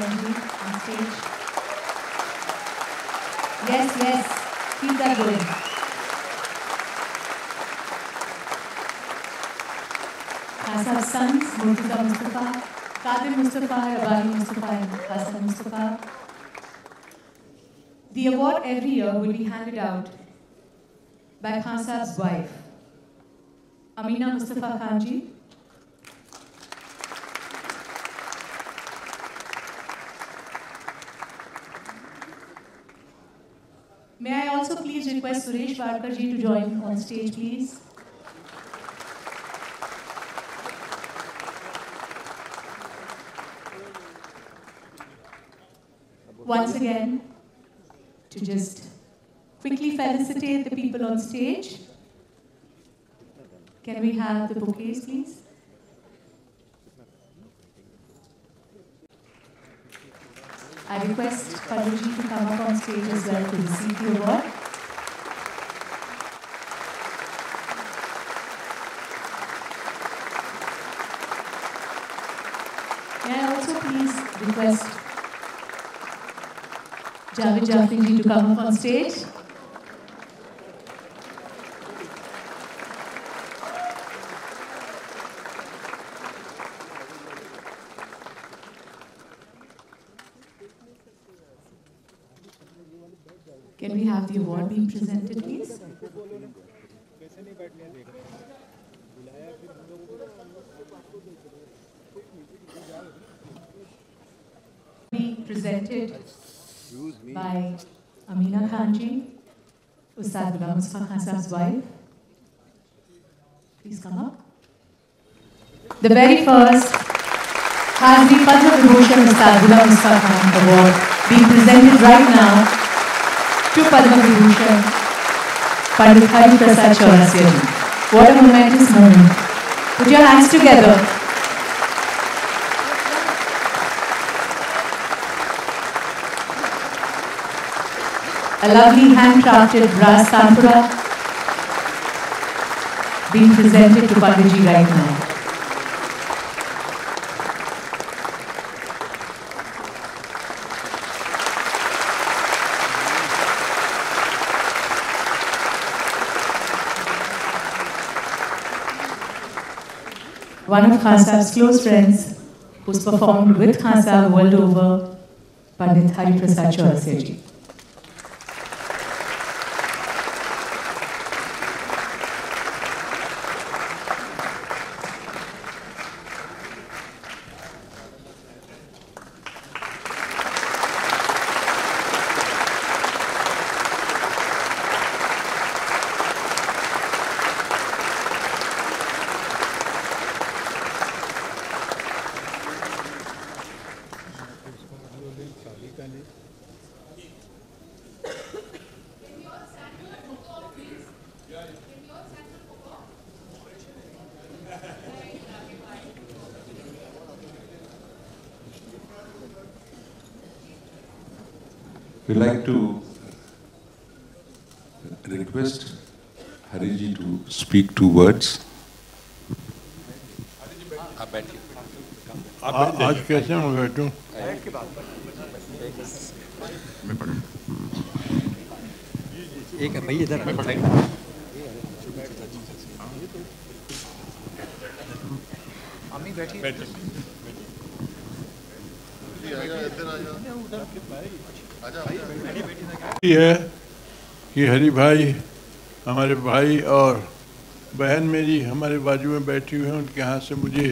Sanjeev on stage. Yes, yes, keep that going. Khan's sons, Murtaza Mustafa, Qadir Mustafa, Rabani Mustafa, and Hassan Mustafa. The award every year will be handed out by Khan's wife, Amina Mustafa Khanji. May I also please request Suresh Wadkar ji to join on stage, please. Once again, to just quickly felicitate the people on stage. Can we have the bouquets, please? I request Padmaji to come up on stage as well to receive the award. May I also please request Javed Jafri ji to come up on stage. Can we have the award being presented, please? Be presented by Amina Khanji, Ustad Ghulam Mustafa Khan Sahib's wife. Please come up. The very first Hazri Padma Vibhushan Ustad Ghulam Mustafa Khan Award being presented right now to Padma Vibhushan, Pandit Hari Prasad Chaurasia ji. What a momentous moment. Put your hands together. A lovely handcrafted brass tanpura being presented to Panditji right now. One of Khan Sahib's close friends, who's performed with Khan Sahib world over, Pandit Hari Prasad Chaurasia ji. We'd like to request Hariji to speak 2 words. आज कैसे मैं बैठूं? एक है भाई इधर अम्मी बैठी है कि हरि भाई हमारे भाई और बहन मेरी हमारे बाजू में बैठी हुई हैं, उनके हाथ से मुझे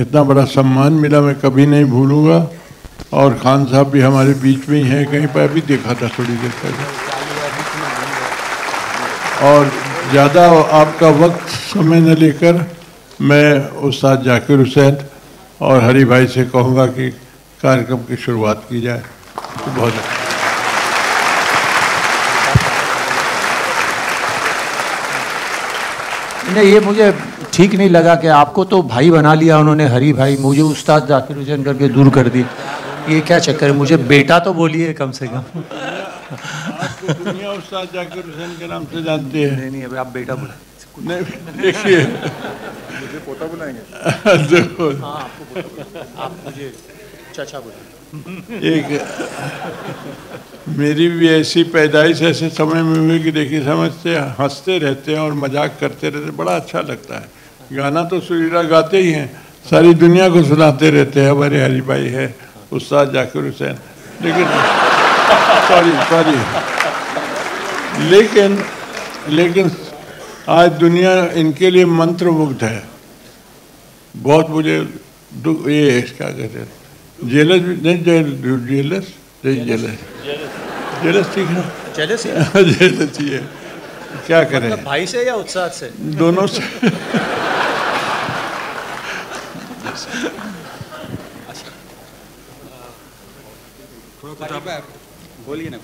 इतना बड़ा सम्मान मिला मैं कभी नहीं भूलूंगा। और खान साहब भी हमारे बीच में ही हैं, कहीं पर भी देखा था थोड़ी देर पहले। और ज़्यादा आपका वक्त समय न लेकर मैं उस्ताद जाकिर हुसैन और हरि भाई से कहूँगा कि कार्यक्रम की शुरुआत की जाए। तो बहुत नहीं, ये मुझे ठीक नहीं लगा कि आपको तो भाई बना लिया उन्होंने हरी भाई, मुझे उस्ताद जाकिर हुसैन करके दूर कर दिया। ये क्या चक्कर है? मुझे बेटा तो बोलिए कम से कम। आपको दुनिया उस्ताद जाकिर हुसैन के नाम से जानती है। नहीं नहीं, अभी आप बेटा बोले। नहीं देखिए मुझे पोता बुलाएंगे। देखो आप मुझे चाचा बोला। एक मेरी भी ऐसी पैदाइश ऐसे समय में हुई कि देखिए समझते हंसते रहते हैं और मजाक करते रहते, बड़ा अच्छा लगता है। गाना तो सुरीला गाते ही हैं, सारी दुनिया को सुनाते रहते हैं। हमारे हरी भाई है उस्ताद जाकिर हुसैन, लेकिन सॉरी लेकिन आज दुनिया इनके लिए मंत्रमुग्ध है। बहुत मुझे दुख, ये क्या कहते हैं, जेलस नहीं, जेलस ठीक है, जेलस ही है। क्या करें, मतलब भाई से या उत्साह से? दोनों से। बोलिए ना।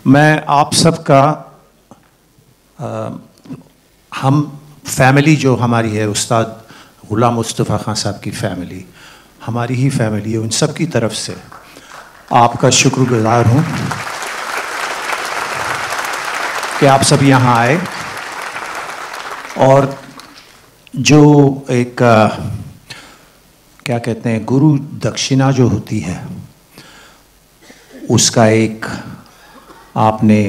मैं आप सबका हम फैमिली जो हमारी है, उस्ताद गुलाम मुस्तफ़ा खान साहब की फैमिली हमारी ही फैमिली है, उन सब की तरफ से आपका शुक्रगुजार हूँ कि आप सब यहाँ आए। और जो एक क्या कहते हैं, गुरु दक्षिणा जो होती है, उसका एक आपने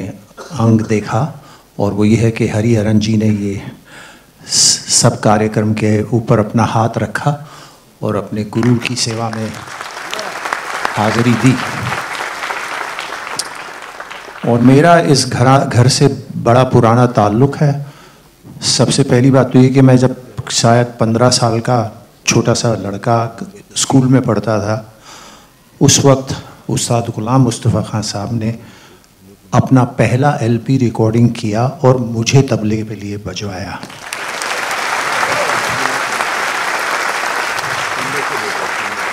अंग देखा, और वो ये है कि हरिहरन जी ने ये सब कार्यक्रम के ऊपर अपना हाथ रखा और अपने गुरु की सेवा में हाज़िरी दी। और मेरा इस घर से बड़ा पुराना ताल्लुक़ है। सबसे पहली बात तो ये कि मैं जब शायद 15 साल का छोटा सा लड़का स्कूल में पढ़ता था, उस वक्त उस्ताद गुलाम मुस्तफ़ा खान साहब ने अपना पहला LP रिकॉर्डिंग किया और मुझे तबले के लिए बजवाया।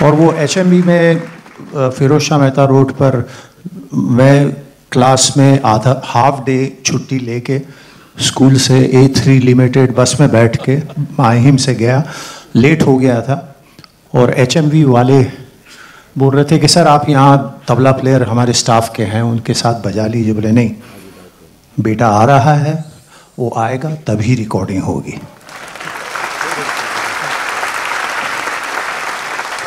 और वो HMB में फिरोज शाह मेहता रोड पर मैं क्लास में आधा हाफ डे छुट्टी लेके स्कूल से A3 लिमिटेड बस में बैठ के माहिम से गया, लेट हो गया था, और HMB वाले बोल रहे थे कि सर आप यहाँ तबला प्लेयर हमारे स्टाफ के हैं, उनके साथ बजा लीजिए। बोले नहीं बेटा, आ रहा है, वो आएगा तभी रिकॉर्डिंग होगी।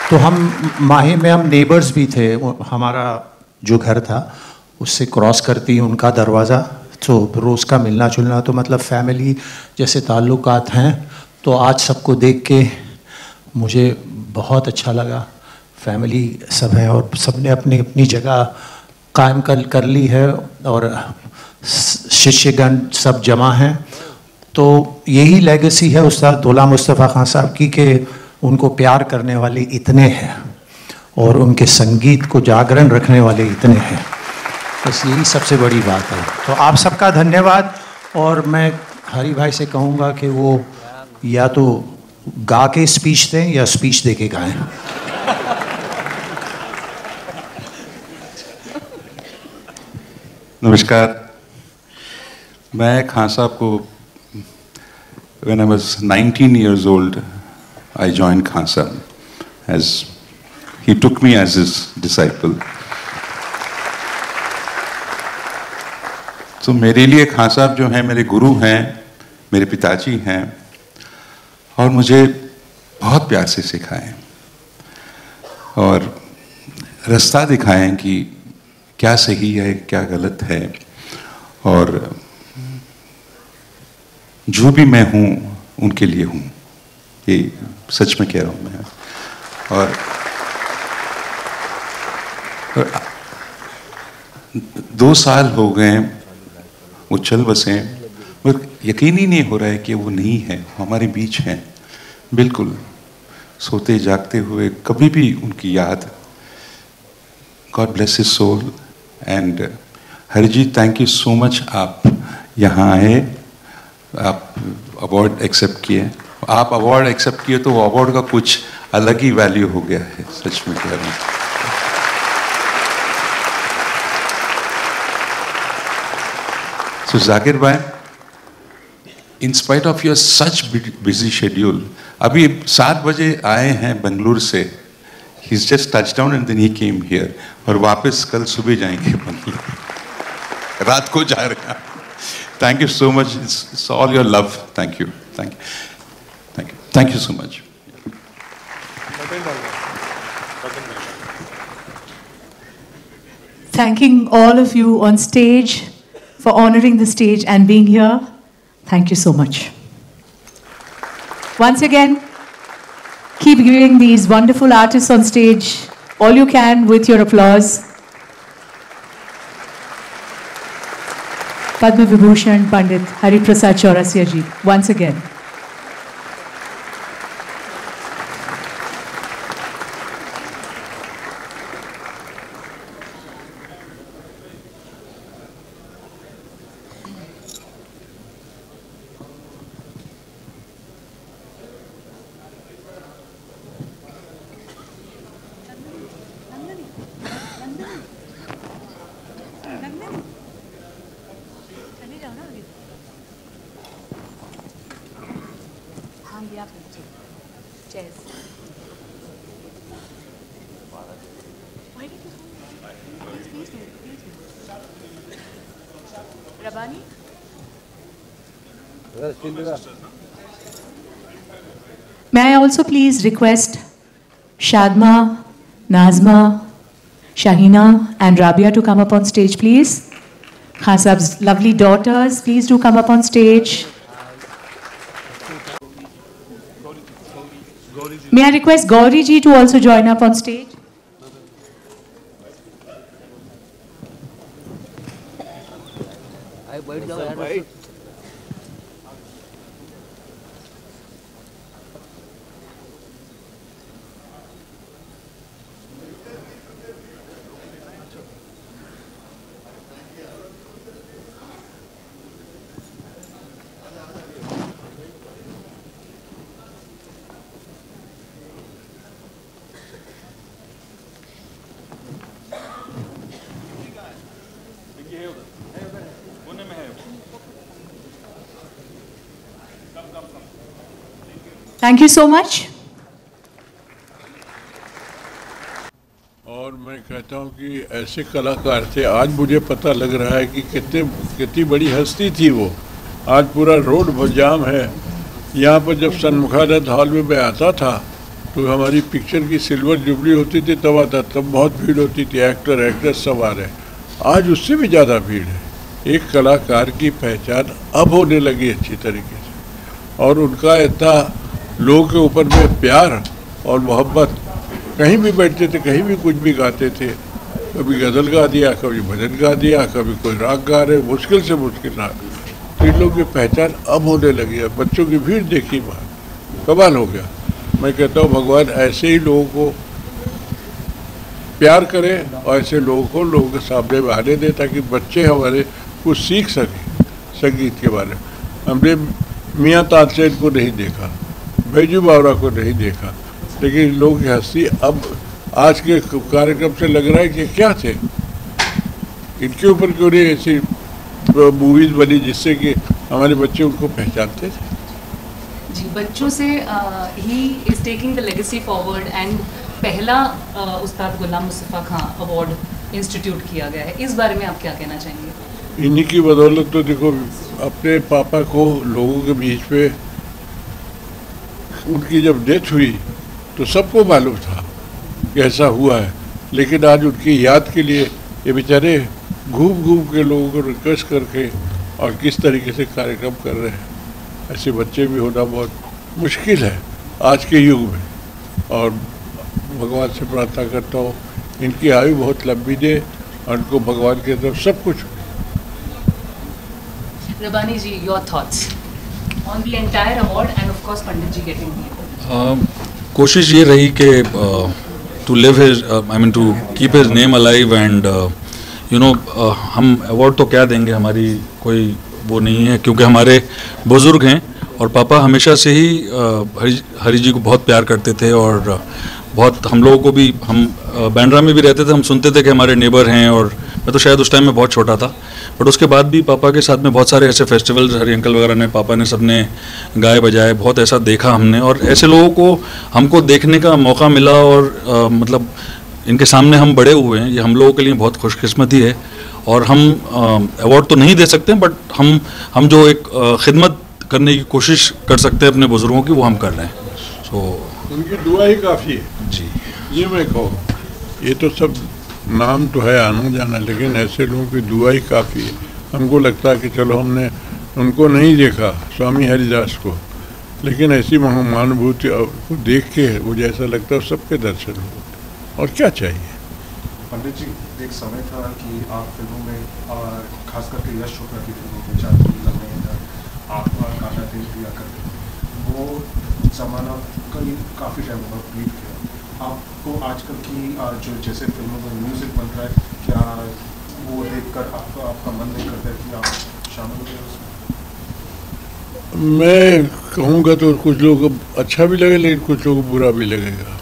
तो हम माही में हम नेबर्स भी थे, हमारा जो घर था उससे क्रॉस करती उनका दरवाज़ा, तो रोज़ का मिलना जुलना, तो मतलब फैमिली जैसे ताल्लुकात हैं। तो आज सबको देख के मुझे बहुत अच्छा लगा। फैमिली सब है और सब ने अपनी अपनी जगह कायम कर ली है, और शिष्यगण सब जमा हैं। तो यही लेगेसी है उस्ताद गुलाम मुस्तफ़ा खान साहब की कि उनको प्यार करने वाले इतने हैं और उनके संगीत को जागरण रखने वाले इतने हैं। बस यही सबसे बड़ी बात है। तो आप सबका धन्यवाद। और मैं हरी भाई से कहूँगा कि वो या तो गा के स्पीच दें या स्पीच दे के गाएं। नमस्कार। मैं खान साहब को when I was 19 years old, I joined Khan Sahab as he took me as his disciple. तो मेरे लिए खान साहब जो हैं मेरे गुरु हैं, मेरे पिताजी हैं, और मुझे बहुत प्यार से सिखाएं और रास्ता दिखाएं कि क्या सही है क्या गलत है, और जो भी मैं हूँ उनके लिए हूँ, ये सच में कह रहा हूँ मैं। और 2 साल हो गए वो चल बसे, पर यकीन ही नहीं हो रहा है कि वो नहीं है, हमारे बीच हैं बिल्कुल, सोते जागते हुए कभी भी उनकी याद। God bless his soul. And Harjeet, thank you so much, आप यहाँ आए, आप अवार्ड एक्सेप्ट किए। आप अवार्ड एक्सेप्ट किए तो वो अवार्ड का कुछ अलग ही वैल्यू हो गया है, सच में कह रहा हूँ। So जाकिर भाई, in spite of your such busy schedule, अभी 7 बजे आए हैं बेंगलुरु से, he's just touched down and then he came here, और वापस कल सुबह जाएंगे बेंगलुरु, रात को जा रहे हैं। Thank you so much, it's all your love, thank you, thank you, thank you. Thank you so much. Thanking all of you on stage for honoring the stage and being here. Thank you so much. Once again, keep giving these wonderful artists on stage all you can with your applause. Padma Vibhushan Pandit Hari Prasad Chaurasia ji, once again. May I also please request Shadma, Nazma, Shahina and Rabia to come up on stage, please. Khan Sahab's lovely daughters, please do come up on stage. May I request Gauri ji to also join up on stage? Thank you so much. और मैं कहता हूँ कि ऐसे कलाकार थे, आज मुझे पता लग रहा है कि कितनी बड़ी हस्ती थी वो। आज पूरा रोड जाम है। यहाँ पर जब सन्मुखानंद हॉल में मैं आता था तो हमारी पिक्चर की सिल्वर जुबली होती थी, तब आता, तब बहुत भीड़ होती थी, एक्टर एक्ट्रेस सब आ रहे। आज उससे भी ज़्यादा भीड़ है। एक कलाकार की पहचान अब होने लगी अच्छी तरीके से, और उनका इतना लोगों के ऊपर में प्यार और मोहब्बत। कहीं भी बैठते थे, कहीं भी कुछ भी गाते थे, कभी गज़ल गा दिया, कभी भजन गा दिया, कभी कोई राग गा रहे, मुश्किल से मुश्किल राग। तो इन लोगों की पहचान अब होने लगी है। बच्चों की भीड़ देखी बात, कमाल हो गया। मैं कहता हूँ भगवान ऐसे ही लोगों को प्यार करे और ऐसे लोगों को लोगों के सामने में आने दे, ताकि बच्चे हमारे कुछ सीख सकें संगीत के बारे में। हमने मियाँ तानसेन को नहीं देखा, बैजू बावरा को नहीं देखा, लेकिन लोगों की हस्ती अब आज के कार्यक्रम से लग रहा है कि क्या थे, इनके ऊपर क्यों नहीं ऐसी मूवीज बनी जिससे कि हमारे बच्चे उनको पहचानते थे। जी, बच्चों से he is taking the legacy forward and पहला उस्ताद गुलाम मुस्तफ़ा खां अवार्ड इंस्टीट्यूट किया गया है। इस बारे में आप क्या कहना चाहेंगे? इन्हीं की बदौलत तो देखो, अपने पापा को लोगों के बीच में उनकी जब डेथ हुई तो सबको मालूम था कि ऐसा हुआ है, लेकिन आज उनकी याद के लिए ये बेचारे घूम घूम के लोगों को रिक्वेस्ट करके और किस तरीके से कार्यक्रम कर रहे हैं। ऐसे बच्चे भी होना बहुत मुश्किल है आज के युग में, और भगवान से प्रार्थना करता हूँ इनकी आयु बहुत लंबी दे और उनको भगवान की तरफ सब कुछ। Rabbani ji, your thoughts on the entire award and of course Pandit ji getting. कोशिश ये रही कि to live his, I mean to keep his name alive and you know, हम अवार्ड तो क्या देंगे, हमारी कोई वो नहीं है, क्योंकि हमारे बुज़ुर्ग हैं और पापा हमेशा से ही हरी जी को बहुत प्यार करते थे, और बहुत हम लोगों को भी, हम बैंड्रा में भी रहते थे, हम सुनते थे कि हमारे नेबर हैं, और मैं तो शायद उस टाइम में बहुत छोटा था, बट उसके बाद भी पापा के साथ में बहुत सारे ऐसे फेस्टिवल्स हरी अंकल वगैरह ने, पापा ने, सब ने गाए बजाए, बहुत ऐसा देखा हमने, और ऐसे लोगों को हमको देखने का मौका मिला, और मतलब इनके सामने हम बड़े हुए हैं, ये हम लोगों के लिए बहुत खुशकिस्मती है। और हम अवार्ड तो नहीं दे सकते, बट हम जो एक खिदमत करने की कोशिश कर सकते हैं अपने बुजुर्गों की, वो हम कर रहे हैं। सो उनकी दुआ ही काफ़ी है जी। ये मैं कहूँ, ये तो सब नाम तो है आना जाना, लेकिन ऐसे लोगों की दुआ ही काफ़ी है। हमको लगता है कि चलो हमने उनको नहीं देखा स्वामी हरिदास को, लेकिन ऐसी महानुभूति को देख के मुझे ऐसा लगता है सबके दर्शन हो, और क्या चाहिए। पंडित जी, एक समय था कि आप फिल्मों में और खास करके यश चोपड़ा की फिल्मों में, चांद में आप गाना दिया करते थे, वो ज़माना काफ़ी टाइम बाद बीत गया। आपको आजकल की जो जैसे फिल्मों में म्यूज़िक बन रहा है, क्या वो देखकर आपका मन नहीं करता है कि आप शामिल हो उसमें? मैं कहूँगा तो कुछ लोगों को अच्छा भी लगेगा, लेकिन कुछ लोगों को बुरा भी लगेगा।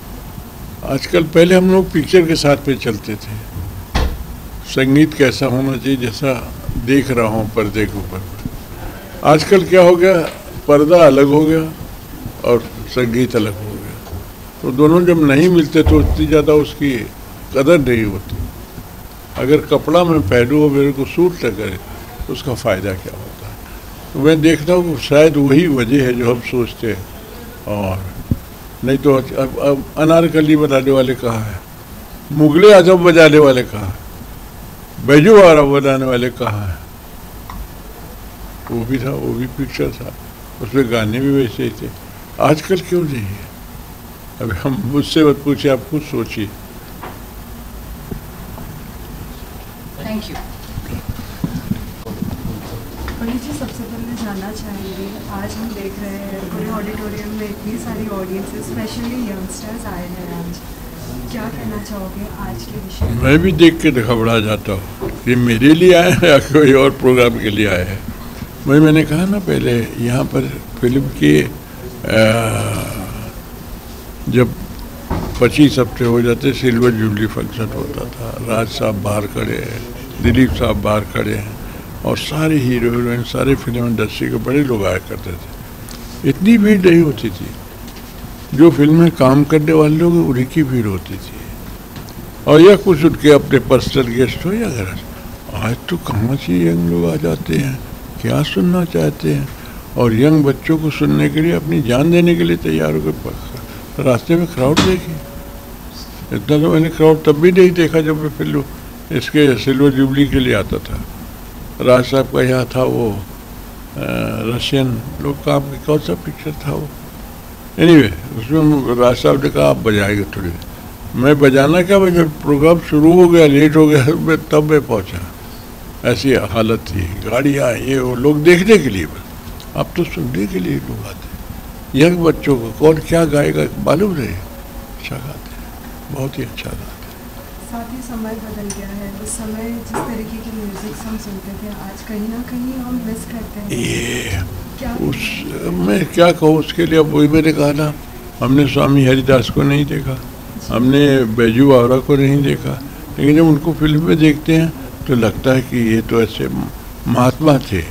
आजकल, पहले हम लोग पिक्चर के साथ पे चलते थे, संगीत कैसा होना चाहिए जैसा देख रहा हूँ पर्दे के ऊपर। आजकल क्या हो गया, पर्दा अलग हो गया और संगीत अलग हो गया, तो दोनों जब नहीं मिलते तो उतनी ज़्यादा उसकी कदर नहीं होती। अगर कपड़ा मैं पहनूँ और मेरे को सूट न करे तो उसका फ़ायदा क्या होता है। तो मैं देखता हूँ शायद वही वजह है जो हम सोचते हैं, और नहीं तो अब अनारकली बनाने वाले कहाँ हैं, मुगले आजम बजाने वाले कहाँ हैं, बैजू वारा बनाने वाले कहाँ हैं। वो भी था, वो भी पिक्चर था, उसमें गाने भी वैसे ही थे। आजकल क्यों नहीं है? अभी हम मुझसे मत पूछिए, आप खुद सोचिए। Thank you. पंडित जी, सबसे पहले जानना चाहेंगे, आज हम देख रहे हैं पूरे ऑडिटोरियम में इतनी सारी ऑडियंस, स्पेशली यंगस्टर्स आए हैं आज, क्या कहना चाहोगे आज के विषय में? मैं भी देख के घबरा जाता हूँ, ये मेरे लिए आए हैं या कोई और प्रोग्राम के लिए आए हैं। मैंने कहा ना पहले, यहाँ पर फिल्म के जब 25 हफ्ते हो जाते सिल्वर जुबली फंक्शन होता था, राज साहब बाहर खड़े हैं, दिलीप साहब बाहर खड़े हैं, और सारे हीरो हीरोइन, सारे फिल्म इंडस्ट्री के बड़े लोग आया करते थे। इतनी भीड़ नहीं होती थी, जो फिल्म में काम करने वाले लोग उन्हीं की भीड़ होती थी, और या कुछ उनके अपने पर्सनल गेस्ट हो या घर। आज तो कहाँ से यंग लोग आ जाते हैं, क्या सुनना चाहते हैं, और यंग बच्चों को सुनने के लिए अपनी जान देने के लिए तैयार हो गए। रास्ते में क्राउड देखी, इतना तो मैंने क्राउड तब भी नहीं देखा जब मैं फिल्म इसके सिल्वर जुबली के लिए आता था। राज साहब का यहाँ था वो रशियन लोग काम, कौन सा पिक्चर था वो, एनीवे उसमें राज साहब ने कहा आप बजाएंगे थोड़ी देर। मैं बजाना क्या, मैं जब प्रोग्राम शुरू हो गया, लेट हो गया, मैं तब मैं पहुँचा। ऐसी हालत थी, गाड़ियाँ ये वो, लोग देखने के लिए, बस अब तो सुनने के लिए लोग आते। यंग बच्चों को कौन क्या गाएगा मालूम नहीं, अच्छा गाते हैं, बहुत ही अच्छा गाते हैं। साथ ही समय बदल गया है, उस समय जिस तरीके की म्यूजिक हम सुनते थे, आज कहीं ना कहीं हम मिस करते हैं। ये क्या उस मैं क्या कहूँ उसके लिए, अब वही मैंने कहा ना, हमने स्वामी हरिदास को नहीं देखा, हमने बैजू वावरा को नहीं देखा, लेकिन जब उनको फिल्म में देखते हैं तो लगता है कि ये तो ऐसे महात्मा थे,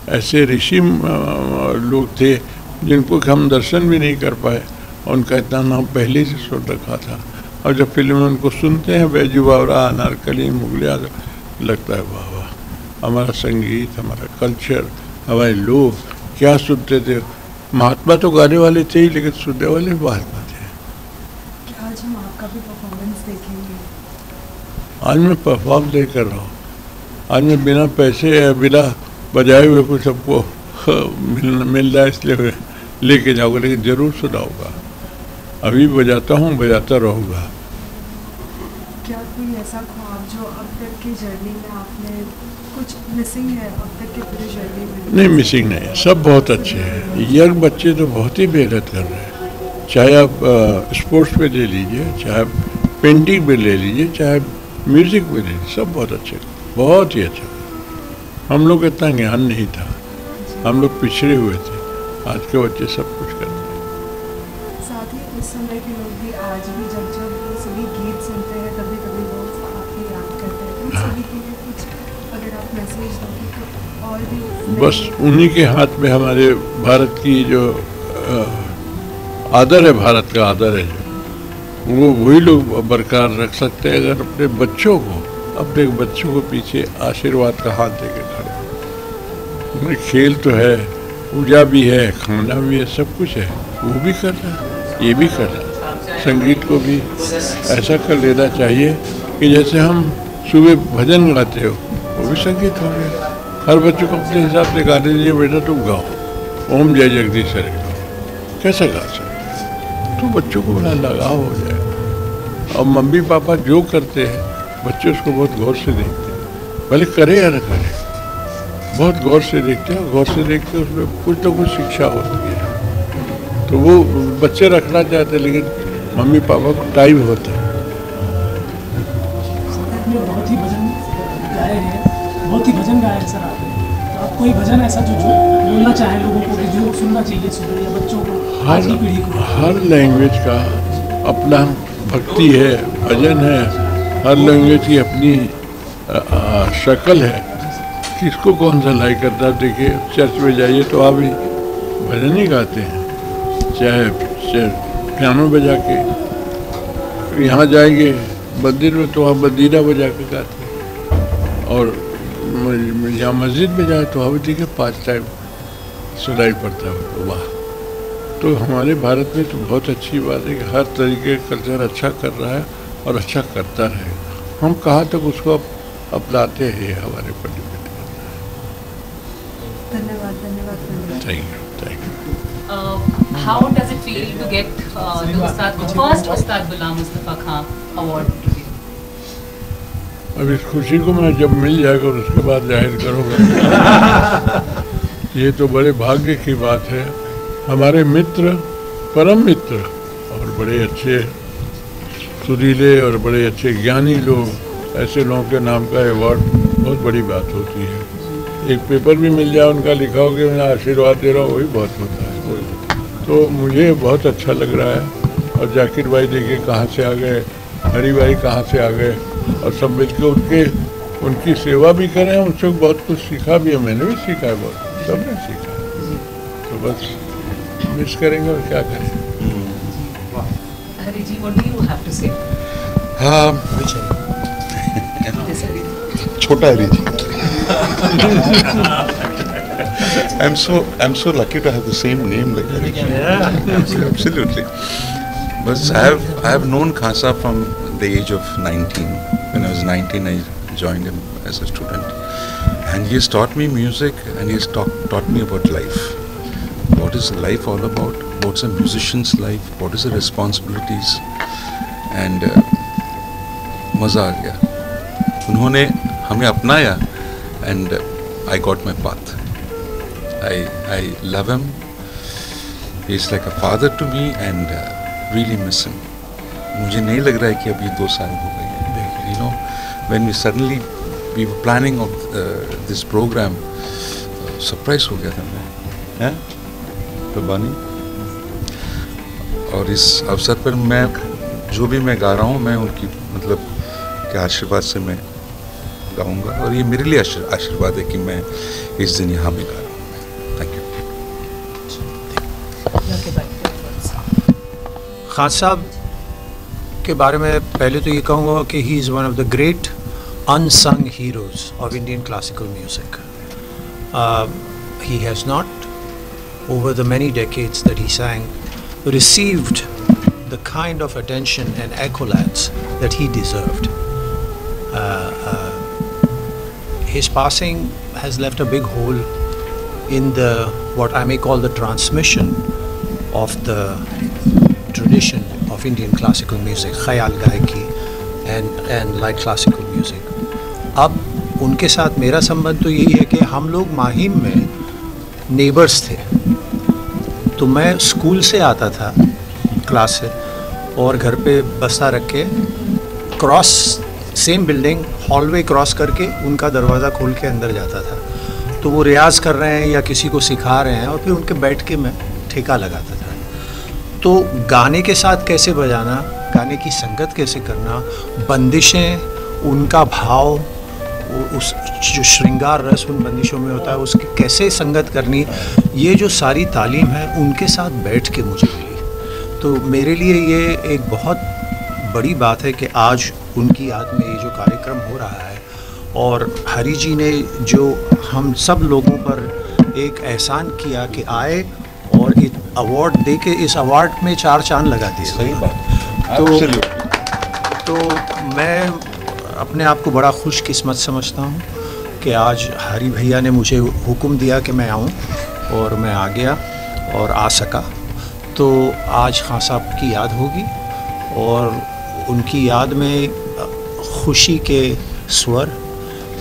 ऐसे ऋषि लोग थे जिनको हम दर्शन भी नहीं कर पाए, और उनका इतना नाम पहले से सुन रखा था। और जब फिल्म में उनको सुनते हैं, बैजू बावरा, अनारकली, मुगले आजम, लगता है वाह वाह, हमारा संगीत, हमारा कल्चर, हमारे लोग क्या सुनते थे। महात्मा तो गाने वाले थे ही, लेकिन सुनने वाले महात्मा थे। आज हम आपका भी परफॉर्मेंस देखेंगे? आज मैं परफॉर्म नहीं कर रहा हूँ, आज मैं बिना पैसे या बिना बजाए हुए कुछ सबको मिल रहा है, इसलिए लेके जाऊँगा, लेकिन ज़रूर सुनाऊँगा। अभी बजाता हूँ, बजाता रहूँगा। क्या कोई ऐसा ख्वाब जो अब तक की जर्नी में आपने कुछ मिसिंग है, अब तक की पूरी जर्नी में? नहीं, मिसिंग नहीं, सब बहुत अच्छे हैं। यंग बच्चे तो बहुत ही मेहनत कर रहे हैं, चाहे आप स्पोर्ट्स में ले लीजिए, चाहे पेंटिंग में ले लीजिए, चाहे म्यूज़िक में ले लीजिए, सब बहुत अच्छे, बहुत ही अच्छा। हम लोग इतना ज्ञान नहीं था, हम लोग पिछड़े हुए थे, आज के बच्चे सब कुछ करते हैं। साथ ही उस समय के लोग भी आज भी जब वो सभी गीत सुनते हैं, कभी कभी वो आपको याद करते हैं, उन सभी के लिए कुछ अगर आप मैसेज दोगे तो और भी। बस उन्हीं के हाथ में हमारे भारत की जो आदर है, भारत का आदर है, जो वो वही लोग बरकरार रख सकते हैं अगर अपने बच्चों को पीछे आशीर्वाद का हाथ देके खड़े। खेल तो है, पूजा भी है, खाना भी है, सब कुछ है, वो भी कर रहा है। ये भी करना, संगीत को भी ऐसा कर लेना चाहिए कि जैसे हम सुबह भजन गाते हो वो भी संगीत हो गया। हर बच्चों को अपने हिसाब से गाने दीजिए, बेटा तुम गाओ ओम जय जगदीश हरे गाओ, कैसे गा सकते, तो बच्चों को बड़ा लगाव हो जाए। और मम्मी पापा जो करते हैं बच्चे उसको बहुत गौर से देखते हैं, भले करे या न करे, बहुत गौर से देखते हैं। गौर से देखते हैं उसमें कुछ ना कुछ शिक्षा होती है, तो वो बच्चे रखना चाहते हैं, लेकिन मम्मी पापा को टाइम होता है। बहुत ही भजन गाए हैं, बहुत ही भजन गाए हैं सर आपने, तो आप कोई भजन ऐसा जो बोलना चाहे लोगों को, जो सुनना चाहिए सुबह या बच्चों को, आज की पीढ़ी को? हर लैंग्वेज का अपना भक्ति है, भजन है, हर लैंग्वेज की अपनी शक्ल है, किसको कौन सा लाइक करता है। देखिए चर्च में जाइए तो आप ही भजन ही गाते हैं, चाहे पियानो बजा के, यहाँ जाएंगे मंदिर में तो आप मदीना बजा के गाते हैं, और यहाँ मस्जिद में जाए तो आप देखिए 5 टाइम सुनाई पड़ता है। वाह, तो हमारे भारत में तो बहुत अच्छी बात है कि हर तरीके का कल्चर अच्छा कर रहा है और अच्छा करता रहेगा। हम कहाँ तक उसको अपनाते हैं हमारे पंडित। धन्यवाद धन्यवाद। Thank you. How does it feel to get the first Ustad Ghulam Mustafa Khan award today? अब इस खुशी को मैं जब मिल जाएगा और उसके बाद जाहिर करूँगा। ये तो बड़े भाग्य की बात है। हमारे मित्र, परम मित्र और बड़े अच्छे सुरीले और बड़े अच्छे ज्ञानी लोग, ऐसे लोगों के नाम का अवार्ड बहुत बड़ी बात होती है। एक पेपर भी मिल जाए उनका लिखा हो कि मैं आशीर्वाद दे रहा हूँ, वही बहुत होता है। तो मुझे बहुत अच्छा लग रहा है। और जाकिर भाई देखिए कहाँ से आ गए, हरी भाई कहाँ से आ गए, और सब मिलकर उनकी सेवा भी करें, उनसे बहुत कुछ सीखा भी है। मैंने भी सीखा है, बहुत सबने सीखा है। तो बस मिस करेंगे और क्या करें। Hari ji, what do you have to say? छोटा हरी जी। I'm so lucky to have the same name like Hari ji. Absolutely. But I have known Khasa from the age of 19. When I was 19, I joined him as a student, and he has taught me music, and he has taught me about life. What is life all about? What's a musician's life? What is the responsibilities? And मज़ा आ गया। उन्होंने हमें अपनाया, and I got my path. I love him. He's like a father to me, and really miss him. मुझे नहीं लग रहा है कि अभी 2 साल हो गए हैं। You know, when we were planning of this program, surprise हो गया था मैं, हैं रब्बानी। और इस अवसर पर मैं जो भी मैं गा रहा हूँ, मैं उनकी मतलब के आशीर्वाद से मैं गाऊंगा, और ये मेरे लिए आशीर्वाद है कि मैं इस दिन यहाँ भी गा रहा हूँ। Thank you. खान साहब के बारे में पहले तो ये कहूँगा कि he is one of the great unsung heroes of Indian classical music. He has not, over the many decades that he sang, received the kind of attention and accolades that he deserved. His passing has left a big hole in the what I may call the transmission of the tradition of Indian classical music, Khayal Gaiki and light classical music. अब उनके साथ मेरा संबंध तो यही है कि हम लोग माहिम में नेबर्स थे, तो मैं स्कूल से आता था क्लास से, और घर पे बस्ता रख के cross same building hallway cross करके उनका दरवाज़ा खोल के अंदर जाता था। तो वो रियाज़ कर रहे हैं या किसी को सिखा रहे हैं, और फिर उनके बैठ के मैं ठेका लगाता था। तो गाने के साथ कैसे बजाना, गाने की संगत कैसे करना, बंदिशें, उनका भाव, उस जो श्रृंगार रस उन बंदिशों में होता है उसकी कैसे संगत करनी, ये जो सारी तालीम है उनके साथ बैठ के मुझे मिली। तो मेरे लिए ये एक बहुत बड़ी बात है कि आज उनकी याद में ये जो कार्यक्रम हो रहा है, और हरी जी ने जो हम सब लोगों पर एक एहसान किया कि आए और अवार्ड दे के इस अवार्ड में 4 चांद लगा दिए। सही बात। तो मैं अपने आप को बड़ा खुशकिस्मत समझता हूँ कि आज हरी भैया ने मुझे हुक्म दिया कि मैं आऊँ और मैं आ गया और आ सका। तो आज खान साहब की याद होगी और उनकी याद में खुशी के स्वर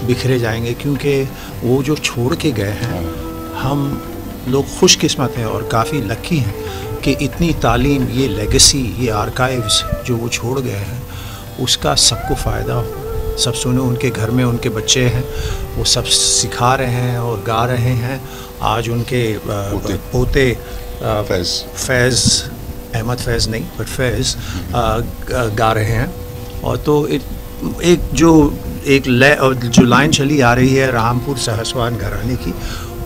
बिखरे जाएंगे, क्योंकि वो जो छोड़ के गए हैं, हम लोग खुशकिस्मत हैं और काफ़ी लकी हैं कि इतनी तालीम, ये लेगेसी, ये आर्काइव्स जो वो छोड़ गए हैं, उसका सबको फ़ायदा हो। सब सुने, उनके घर में उनके बच्चे हैं, वो सब सिखा रहे हैं और गा रहे हैं। आज उनके पोते फैज़ अहमद फैज़ नहीं बट फैज़ गा रहे हैं। और तो एक जो लाइन चली आ रही है रामपुर सहसवान घराने की,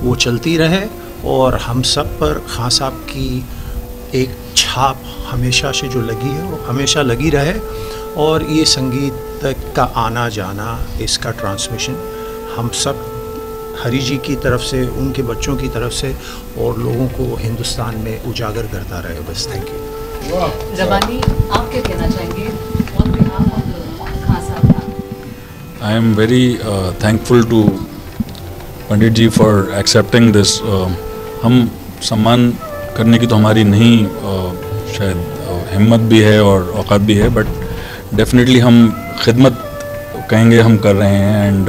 वो चलती रहे और हम सब पर खान साहब की एक छाप हमेशा से जो लगी है वो हमेशा लगी रहे। और ये संगीत का आना जाना, इसका ट्रांसमिशन हम सब हरी जी की तरफ से, उनके बच्चों की तरफ से और लोगों को हिंदुस्तान में उजागर करता रहे। बस थैंक यू। रबानी, आप क्या कहना चाहेंगे on behalf of Khan sahab? I am very thankful to Pandit ji for accepting this. हम सम्मान करने की तो हमारी नहीं शायद हिम्मत भी है और औकात भी है, बट डेफिनेटली हम खिदमत कहेंगे हम कर रहे हैं। एंड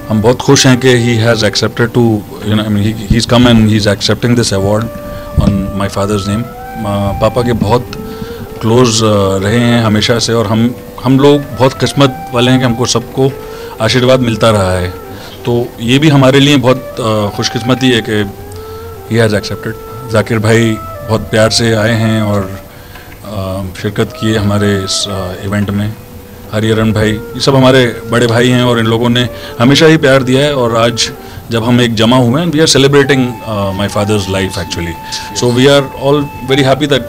हम बहुत खुश हैं कि he has accepted to he is come and he is accepting this award on my father's name. पापा के बहुत क्लोज रहे हैं हमेशा से, और हम लोग बहुत किस्मत वाले हैं कि हमको सबको आशीर्वाद मिलता रहा है। तो ये भी हमारे लिए बहुत खुशकिस्मती है कि ही हैज़ एक्सेप्टेड। जाकिर भाई बहुत प्यार से आए हैं और शिरकत किए हमारे इस इवेंट में। हरिहरन भाई, ये सब हमारे बड़े भाई हैं और इन लोगों ने हमेशा ही प्यार दिया है। और आज जब हम एक जमा हुए हैं, we are celebrating my father's life actually, so we are all very happy that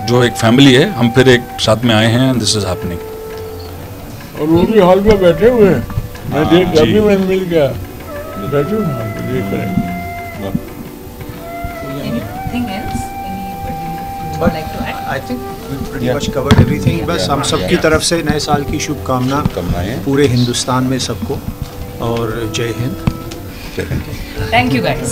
जो एक फैमिली है, हम फिर एक साथ में आए हैं एंड दिस इज हैपनिंग। और वो भी हॉल में बैठे हुए हैं, मैं देख अभी मैं मिल गया, बैठे हुए हैं, देख रहे हैं। Anything else? Anybody you would like to add? I think we pretty much covered everything. बस हम सब की तरफ से नए साल की शुभकामना पूरे हिंदुस्तान में सबको, और जय हिंद। Thank you guys.